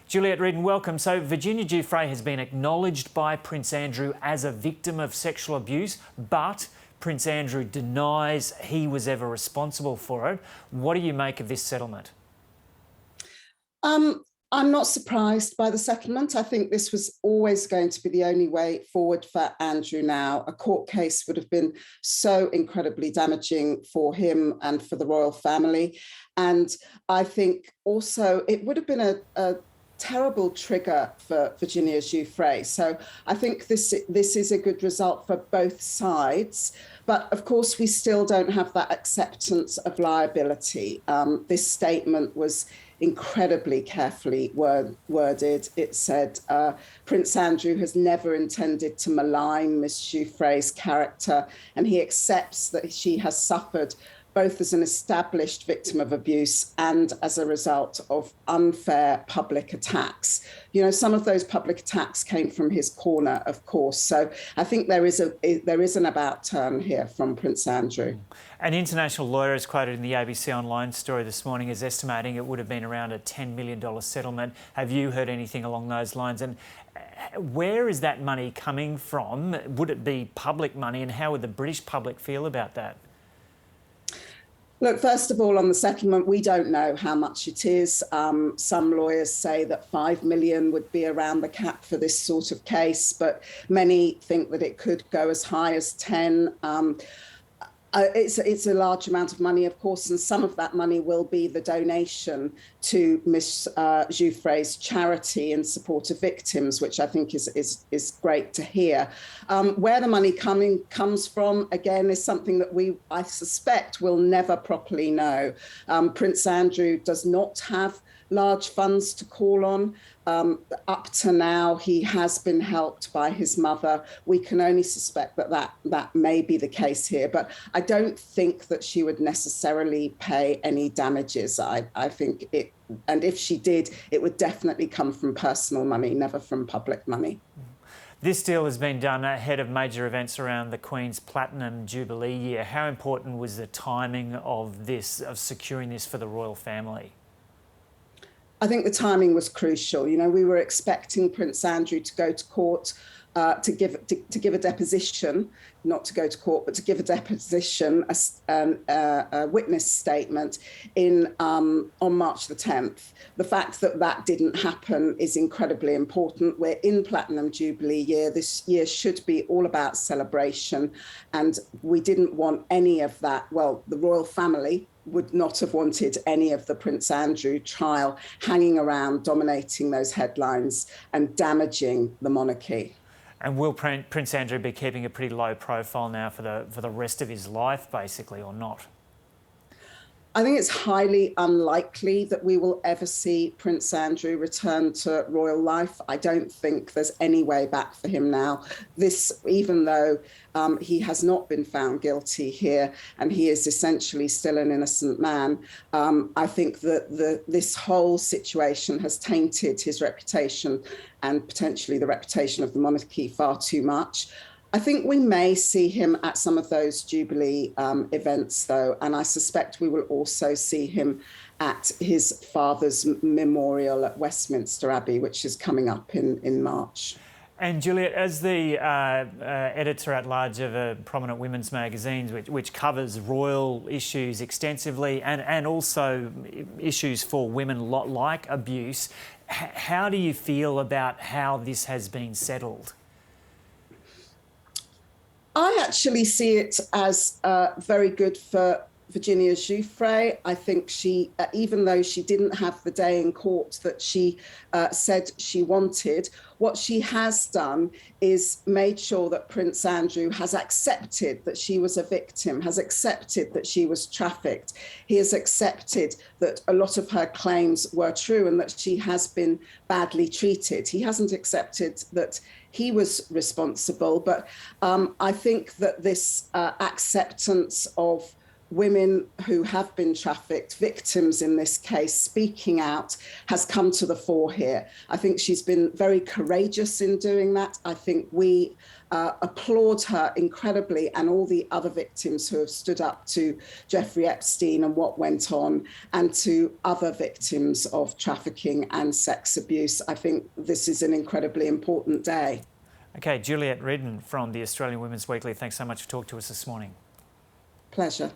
Juliet Reardon, welcome. So Virginia Giuffre has been acknowledged by Prince Andrew as a victim of sexual abuse, but Prince Andrew denies he was ever responsible for it. What do you make of this settlement? I'm not surprised by the settlement. I think this was always going to be the only way forward for Andrew now. A court case would have been so incredibly damaging for him and for the royal family. And I think also it would have been a terrible trigger for Virginia Giuffre. So I think this is a good result for both sides. But of course, we still don't have that acceptance of liability. This statement was incredibly carefully worded. It said, Prince Andrew has never intended to malign Miss Giuffre's character, and he accepts that she has suffered both as an established victim of abuse and as a result of unfair public attacks. You know, some of those public attacks came from his corner, of course. So I think there is an about turn here from Prince Andrew. An international lawyer is quoted in the ABC Online story this morning as estimating it would have been around a $10 million settlement. Have you heard anything along those lines? And where is that money coming from? Would it be public money, and how would the British public feel about that? Look, first of all, on the settlement, we don't know how much it is. Some lawyers say that 5 million would be around the cap for this sort of case, but many think that it could go as high as 10. It's a large amount of money, of course, and some of that money will be the donation to Miss Giuffre's charity in support of victims, which I think is great to hear. Where the money comes from, again, is something that I suspect will never properly know. Prince Andrew does not have large funds to call on. Up to now, he has been helped by his mother. We can only suspect that may be the case here, but I don't think that she would necessarily pay any damages. I think it, and if she did, it would definitely come from personal money, never from public money. This deal has been done ahead of major events around the Queen's Platinum Jubilee year. How important was the timing of this, of securing this for the royal family? I think the timing was crucial. You know, we were expecting Prince Andrew to go to court to give a deposition, not to go to court, but to give a deposition, a witness statement on March the 10th. The fact that that didn't happen is incredibly important. We're in Platinum Jubilee year. This year should be all about celebration, and we didn't want any of that. Well, the royal family would not have wanted any of the Prince Andrew trial hanging around, dominating those headlines and damaging the monarchy. And will Prince Andrew be keeping a pretty low profile now for the rest of his life, basically, or not? I think it's highly unlikely that we will ever see Prince Andrew return to royal life. I don't think there's any way back for him now. Even though he has not been found guilty here and he is essentially still an innocent man, I think that this whole situation has tainted his reputation and potentially the reputation of the monarchy far too much. I think we may see him at some of those Jubilee events, though, and I suspect we will also see him at his father's memorial at Westminster Abbey, which is coming up in March. And Juliet, as the editor-at-large of a prominent women's magazine, which covers royal issues extensively and also issues for women like abuse, how do you feel about how this has been settled? I actually see it as very good for Virginia Giuffre. I think she, even though she didn't have the day in court that she said she wanted, what she has done is made sure that Prince Andrew has accepted that she was a victim, has accepted that she was trafficked. He has accepted that a lot of her claims were true and that she has been badly treated. He hasn't accepted that he was responsible, but I think that this acceptance of women who have been trafficked, victims in this case, speaking out has come to the fore here. I think she's been very courageous in doing that. I think we applaud her incredibly, and all the other victims who have stood up to Jeffrey Epstein and what went on, and to other victims of trafficking and sex abuse. I think this is an incredibly important day. Okay, Juliet Redden from the Australian Women's Weekly, thanks so much for talking to us this morning. Pleasure.